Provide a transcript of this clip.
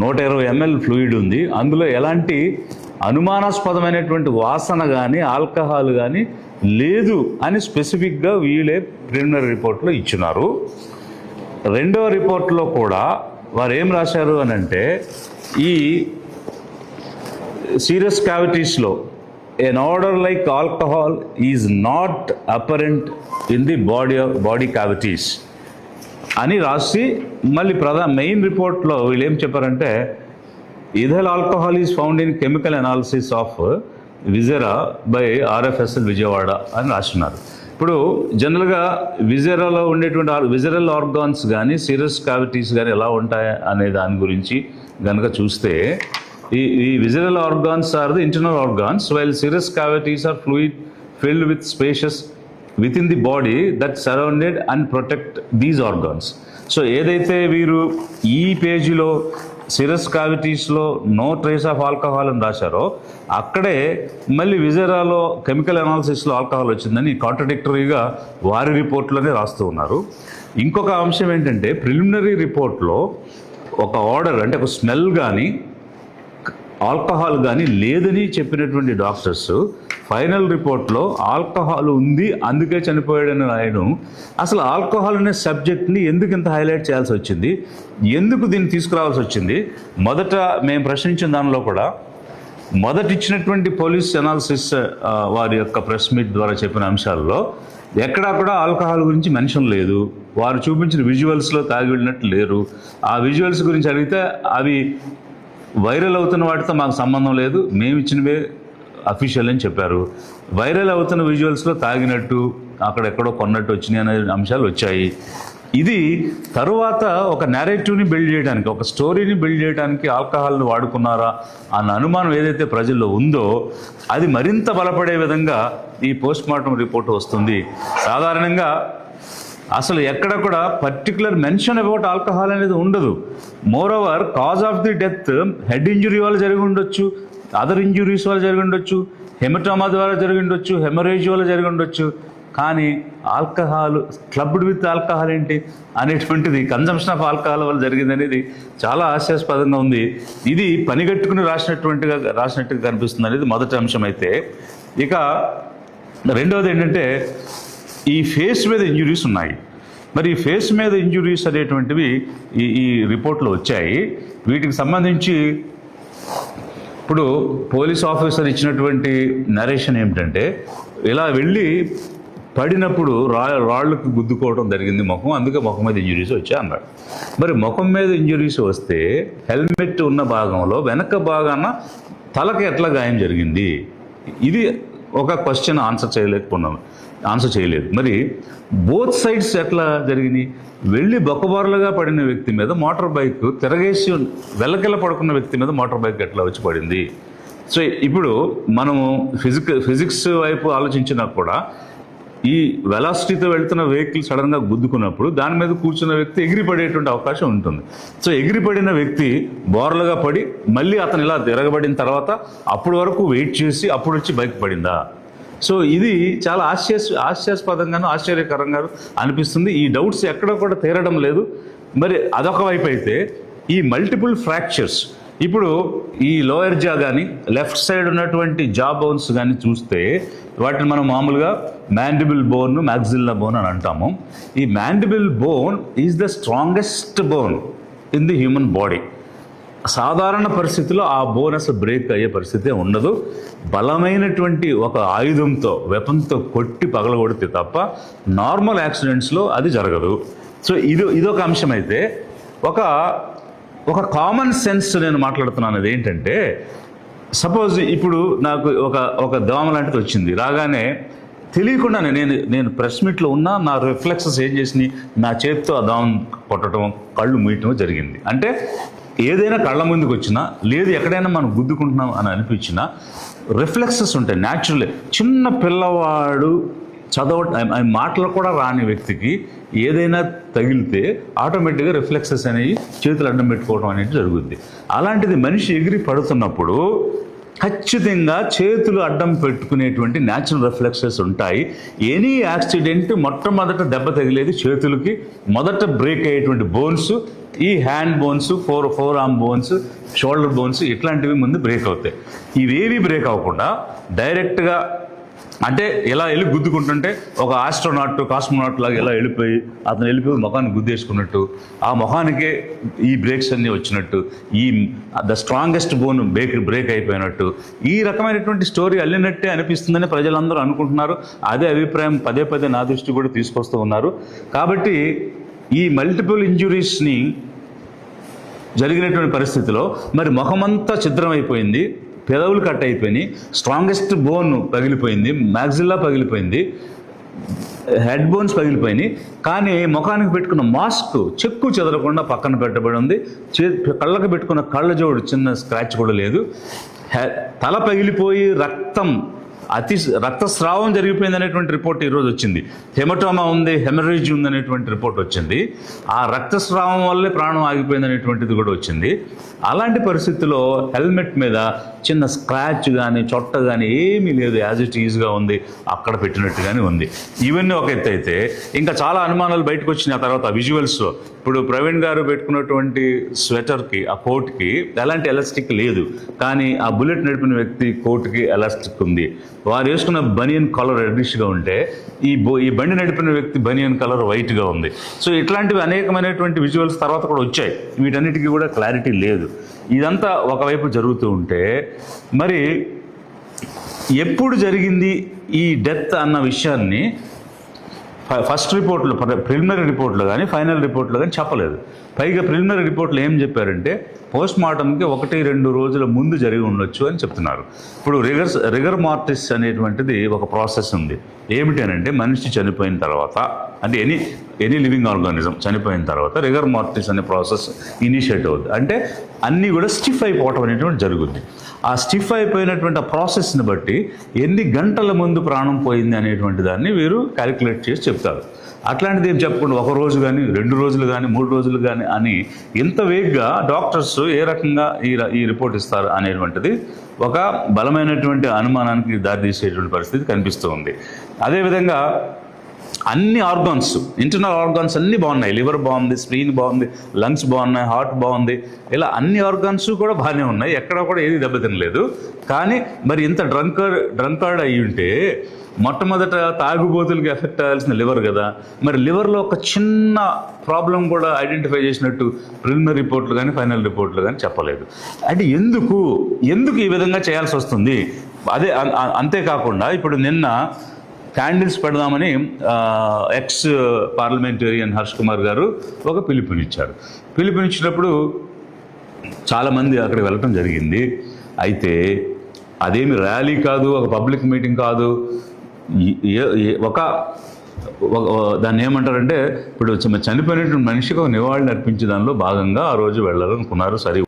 120 ml fluid ఉంది. అందులో ఎలాంటి అనుమానాస్పదమైనటువంటి వాసన కానీ ఆల్కహాల్ కానీ లేదు అని స్పెసిఫిక్గా వీళ్ళే ప్రిలిమినరీ రిపోర్ట్లో ఇచ్చినారు. రెండవ రిపోర్ట్లో కూడా వారు ఏం రాశారు అని అంటే, ఈ సీరియస్ క్యావిటీస్లో an odour like alcohol is not apparent in the body cavities అని రాసి, మళ్ళీ మెయిన్ రిపోర్ట్లో వీళ్ళు ఏం చెప్పారంటే, ethyl alcohol is found in chemical analysis of viscera by RFSL Vijayawada అని రాస్తున్నారు. ఇప్పుడు జనరల్గా విజెరాలో ఉండేటువంటి విజరల్ ఆర్గాన్స్ కానీ సీరియస్ క్యావిటీస్ కానీ ఎలా ఉంటాయి అనే దాని గురించి కనుక చూస్తే, ఈ visceral organs are the internal organs, while serous cavities are fluid filled with spacious within the body that surrounded and protect these organs. So ఏదైతే వీరు ఈ పేజీలో సీరియస్ క్యావిటీస్లో నో ట్రేస్ ఆఫ్ ఆల్కహాల్ అని రాశారో, అక్కడే మళ్ళీ విజెరాలో కెమికల్ అనాలిసిస్లో ఆల్కహాల్ వచ్చిందని కాంట్రడిక్టరీగా వారి రిపోర్ట్లోనే రాస్తూ ఉన్నారు. ఇంకొక అంశం ఏంటంటే, ప్రిలిమినరీ రిపోర్ట్లో ఒక ఆర్డర్ అంటే ఒక స్మెల్ కానీ ఆల్కహాల్ కానీ లేదని చెప్పినటువంటి డాక్టర్స్ ఫైనల్ రిపోర్ట్లో ఆల్కహాల్ ఉంది అందుకే చనిపోయాడని రాయడం, అసలు ఆల్కహాల్ అనే సబ్జెక్ట్ని ఎందుకు ఇంత హైలైట్ చేయాల్సి వచ్చింది, ఎందుకు దీన్ని తీసుకురావాల్సి వచ్చింది? మొదట మేము ప్రశ్నించిన దానిలో కూడా మొదట ఇచ్చినటువంటి పోలీస్ అనాలిసిస్ వారి యొక్క ప్రెస్ మీట్ ద్వారా చెప్పిన అంశాల్లో ఎక్కడా కూడా ఆల్కహాల్ గురించి మెన్షన్ లేదు. వారు చూపించిన విజువల్స్లో తాగి వెళ్ళినట్టు లేరు. ఆ విజువల్స్ గురించి అడిగితే అవి వైరల్ అవుతున్న వాటితో మాకు సంబంధం లేదు, మేము ఇచ్చినవే అఫీషియల్ అని చెప్పారు. వైరల్ అవుతున్న విజువల్స్లో తాగినట్టు అక్కడెక్కడో కొన్నట్టు వచ్చినాయి అనే అంశాలు వచ్చాయి. ఇది తరువాత ఒక నేరేటివ్ని బిల్డ్ చేయడానికి, ఒక స్టోరీని బిల్డ్ చేయడానికి ఆల్కహాల్ని వాడుకున్నారా అన్న అనుమానం ఏదైతే ప్రజల్లో ఉందో అది మరింత బలపడే విధంగా ఈ పోస్ట్ మార్టం రిపోర్ట్ వస్తుంది. సాధారణంగా అసలు ఎక్కడ కూడా పర్టికులర్ మెన్షన్ అబౌట్ ఆల్కహాల్ అనేది ఉండదు. More over cause of the death head injury వల్ల జరిగి ఉండొచ్చు, అదర్ ఇంజురీస్ వల్ల జరిగి ఉండొచ్చు, హెమటోమా ద్వారా జరిగి ఉండొచ్చు, హెమరేజ్ వల్ల జరిగి ఉండొచ్చు. కానీ ఆల్కహాల్ క్లబ్డ్ విత్ ఆల్కహాల్ ఏంటి అనేటువంటిది, కన్జంప్షన్ ఆఫ్ ఆల్కహాల్ వల్ల జరిగింది అనేది చాలా హాస్యాస్పదంగా ఉంది. ఇది పనిగట్టుకుని రాసినట్టుగా కనిపిస్తుంది అనేది మొదటి అంశం. అయితే ఇక రెండవది ఏంటంటే, ఈ ఫేస్ మీద ఇంజురీస్ ఉన్నాయి. మరి ఈ ఫేస్ మీద ఇంజురీస్ అనేటువంటివి ఈ రిపోర్ట్లో వచ్చాయి. వీటికి సంబంధించి ఇప్పుడు పోలీస్ ఆఫీసర్ ఇచ్చినటువంటి నరేషన్ ఏమిటంటే, ఇలా వెళ్ళి పడినప్పుడు రాళ్ళకు గుద్దుకోవడం జరిగింది ముఖం, అందుకే ముఖం మీద ఇంజురీస్ వచ్చాయి అన్నాడు. మరి ముఖం మీద ఇంజురీస్ వస్తే హెల్మెట్ ఉన్న భాగంలో వెనక భాగాన తలకి ఎట్లా గాయం జరిగింది? ఇది ఒక క్వశ్చన్ ఆన్సర్ చేయలేదు. మరి బోత్ సైడ్స్ ఎట్లా జరిగింది? వెళ్ళి బొక్కబారులుగా పడిన వ్యక్తి మీద మోటార్ బైక్ తిరగేసి వెల్లకిల్ల పడుకున్న వ్యక్తి మీద మోటార్ బైక్ ఎట్లా వచ్చి పడింది? సో ఇప్పుడు మనము ఫిజిక్స్ వైపు ఆలోచించినా కూడా ఈ వెలాసిటీతో వెళ్తున్న వెహికల్ సడన్గా గుద్దుకున్నప్పుడు దాని మీద కూర్చున్న వ్యక్తి ఎగిరిపడేటువంటి అవకాశం ఉంటుంది. సో ఎగిరిపడిన వ్యక్తి బోర్లుగా పడి మళ్ళీ అతను ఇలా తిరగబడిన తర్వాత అప్పటి వరకు వెయిట్ చేసి అప్పుడు వచ్చి బైక్ పడిందా? సో ఇది చాలా హాస్యాస్పదంగాను ఆశ్చర్యకరంగాను అనిపిస్తుంది. ఈ డౌట్స్ ఎక్కడ కూడా తీరడం లేదు. మరి అదొక వైపు అయితే, ఈ మల్టిపుల్ ఫ్రాక్చర్స్, ఇప్పుడు ఈ లోయర్ జా కానీ లెఫ్ట్ సైడ్ ఉన్నటువంటి జా బోన్స్ కానీ చూస్తే వాటిని మనం మామూలుగా మ్యాండిబుల్ బోన్, మ్యాక్సిల్లా బోన్ అని అంటాము. ఈ mandible bone is the strongest bone in the human body. సాధారణ పరిస్థితిలో ఆ బోన్ అసలు బ్రేక్ అయ్యే పరిస్థితే ఉండదు. బలమైనటువంటి ఒక ఆయుధంతో, వెపన్తో కొట్టి పగలగొడితే తప్ప నార్మల్ యాక్సిడెంట్స్లో అది జరగదు. సో ఇదొక అంశం. అయితే ఒక కామన్ సెన్స్ నేను మాట్లాడుతున్నాను. అది ఏంటంటే, సపోజ్ ఇప్పుడు నాకు ఒక దోమ లాంటిది వచ్చింది, రాగానే తెలియకుండానే నేను ప్రెస్ మీట్లో ఉన్నా, నా రిఫ్లెక్సెస్ ఏం చేసినాయి, నా చేతితో ఆ దోమ కొట్టడం, కళ్ళు మూయటం జరిగింది. అంటే ఏదైనా కళ్ళ ముందుకు వచ్చినా, లేదు ఎక్కడైనా మనం గుద్దుకుంటున్నాం అని అనిపించినా రిఫ్లెక్సెస్ ఉంటాయి న్యాచురల్లీ. చిన్న పిల్లవాడు మాటలు కూడా రాని వ్యక్తికి ఏదైనా తగిలితే ఆటోమేటిక్గా రిఫ్లెక్సెస్ అనేవి చేతులు అడ్డం పెట్టుకోవడం అనేది జరుగుద్ది. అలాంటిది మనిషి ఎగిరి పడుతున్నప్పుడు ఖచ్చితంగా చేతులు అడ్డం పెట్టుకునేటువంటి న్యాచురల్ రిఫ్లెక్సెస్ ఉంటాయి. ఎనీ యాక్సిడెంట్ మొట్టమొదట దెబ్బ తగిలేది చేతులకి, మొదట బ్రేక్ అయ్యేటువంటి బోన్స్ ఈ hand bones, four arm bones, shoulder bones ఇట్లాంటివి ముందు బ్రేక్ అవుతాయి. ఇవేవి బ్రేక్ అవ్వకుండా డైరెక్ట్గా అంటే ఎలా వెళ్ళి గుద్దుకుంటుంటే ఒక ఆస్ట్రోనాట్, కాస్మోనాట్ లాగా ఎలా అతను వెళ్ళిపోయి ముఖాన్ని గుద్దేసుకున్నట్టు, ఆ ముఖానికే ఈ బ్రేక్స్ అన్నీ వచ్చినట్టు, ఈ ద స్ట్రాంగెస్ట్ బోన్ బ్రేక్ అయిపోయినట్టు, ఈ రకమైనటువంటి స్టోరీ అల్లినట్టే అనిపిస్తుందని ప్రజలందరూ అనుకుంటున్నారు. అదే అభిప్రాయం పదే పదే నా దృష్టి కూడా తీసుకొస్తూ ఉన్నారు. కాబట్టి ఈ మల్టిపుల్ ఇంజురీస్ని జరిగినటువంటి పరిస్థితిలో మరి ముఖమంతా ఛిద్రమైపోయింది, పెదవులు కట్ అయిపోయినాయి, స్ట్రాంగెస్ట్ బోన్ పగిలిపోయింది, మ్యాగ్జిల్లా పగిలిపోయింది, హెడ్ బోన్స్ పగిలిపోయినాయి. కానీ ముఖానికి పెట్టుకున్న మాస్క్ చెక్కు చెదరకుండా పక్కన పెట్టబడి ఉంది. కళ్ళకు పెట్టుకున్న కళ్ళజోడు చిన్న స్క్రాచ్ కూడా లేదు. తల పగిలిపోయి రక్తస్రావం జరిగిపోయింది అనేటువంటి రిపోర్ట్ ఈరోజు వచ్చింది. హెమటోమా ఉంది, హెమరేజ్ ఉంది అనేటువంటి రిపోర్ట్ వచ్చింది. ఆ రక్తస్రావం వల్లే ప్రాణం ఆగిపోయింది అనేటువంటిది కూడా వచ్చింది. అలాంటి పరిస్థితుల్లో హెల్మెట్ మీద చిన్న స్క్రాచ్ కానీ చొట్ట కానీ ఏమీ లేదు, యాజ్ ఇట్ ఈజ్గా ఉంది, అక్కడ పెట్టినట్టుగానే ఉంది. ఇవన్నీ ఒక ఎత్తు అయితే ఇంకా చాలా అనుమానాలు బయటకు వచ్చినాయి ఆ తర్వాత విజువల్స్లో. ఇప్పుడు ప్రవీణ్ గారు పెట్టుకున్నటువంటి స్వెటర్కి, ఆ కోట్కి ఎలాంటి ఎలాస్టిక్ లేదు, కానీ ఆ బుల్లెట్ నడిపిన వ్యక్తి కోట్కి ఎలాస్టిక్ ఉంది. వారు వేసుకున్న బనియన్ కలర్ రెడ్డిష్గా ఉంటే ఈ బండి నడిపిన వ్యక్తి బనియన్ కలర్ వైట్గా ఉంది. సో ఇట్లాంటివి అనేకమైనటువంటి విజువల్స్ తర్వాత కూడా వచ్చాయి. వీటన్నిటికీ కూడా క్లారిటీ లేదు. ఇదంతా ఒకవైపు జరుగుతూ ఉంటే మరి ఎప్పుడు జరిగింది ఈ డెత్ అన్న విషయాన్ని ఫస్ట్ రిపోర్ట్లో, ప్రిలిమినరీ రిపోర్ట్లో కానీ ఫైనల్ రిపోర్ట్లో కానీ చెప్పలేదు. పైగా ప్రిలిమినరీ రిపోర్ట్లో ఏం చెప్పారంటే పోస్ట్ మార్టంకి 1-2 రోజుల ముందు జరిగి ఉండొచ్చు అని చెప్తున్నారు. ఇప్పుడు రిగర్ మార్టిస్ అనేటువంటిది ఒక ప్రాసెస్ ఉంది. ఏమిటి అని అంటే మనిషి చనిపోయిన తర్వాత, అంటే ఎనీ లివింగ్ ఆర్గానిజం చనిపోయిన తర్వాత రిగర్ మార్టిస్ అనే ప్రాసెస్ ఇనిషియేట్ అవుతుంది. అంటే అన్నీ కూడా స్టిఫ్ అయిపోవటం అనేటువంటి జరుగుద్ది. ఆ స్టిఫ్ అయిపోయినటువంటి ఆ ప్రాసెస్ని బట్టి ఎన్ని గంటల ముందు ప్రాణం పోయింది అనేటువంటి దాన్ని వీరు క్యాలిక్యులేట్ చేసి చెప్తారు. అట్లాంటిది ఏం చెప్పకుండా 1 రోజు కానీ 2 రోజులు కానీ 3 రోజులు కానీ అని ఇంత వేగ్గా డాక్టర్స్ ఏ రకంగా ఈ రిపోర్ట్ ఇస్తారు అనేటువంటిది ఒక బలమైనటువంటి అనుమానానికి దారితీసేటువంటి పరిస్థితి కనిపిస్తూ ఉంది. అదేవిధంగా అన్ని ఆర్గాన్స్, ఇంటర్నల్ ఆర్గాన్స్ అన్నీ బాగున్నాయి. లివర్ బాగుంది, స్ప్లీన్ బాగుంది, లంగ్స్ బాగున్నాయి, హార్ట్ బాగుంది, ఇలా అన్ని ఆర్గాన్స్ కూడా బాగానే ఉన్నాయి. ఎక్కడ కూడా ఏది దెబ్బతినలేదు. కానీ మరి ఇంత డ్రంకర్డ్ అయ్యి ఉంటే మొట్టమొదట తాగుబోతులకి ఎఫెక్ట్ అవ్వాల్సిన లివర్ కదా. మరి లివర్లో ఒక చిన్న ప్రాబ్లం కూడా ఐడెంటిఫై చేసినట్టు ప్రిలిమినరీ రిపోర్ట్లు కానీ ఫైనల్ రిపోర్ట్లు కానీ చెప్పలేదు. అంటే ఎందుకు ఈ విధంగా చేయాల్సి వస్తుంది? అంతేకాకుండా ఇప్పుడు నిన్న క్యాండిల్స్ పెడదామని ఎక్స్ పార్లమెంటేరియన్ హర్ష్ కుమార్ గారు ఒక పిలుపునిచ్చినప్పుడు చాలామంది అక్కడికి వెళ్ళటం జరిగింది. అయితే అదేమి ర్యాలీ కాదు, ఒక పబ్లిక్ మీటింగ్ కాదు, దాన్ని ఏమంటారంటే ఇప్పుడు చనిపోయినటువంటి మనిషికి ఒక నివాళులు అర్పించే దానిలో భాగంగా ఆ రోజు వెళ్ళాలనుకున్నారు. సరే,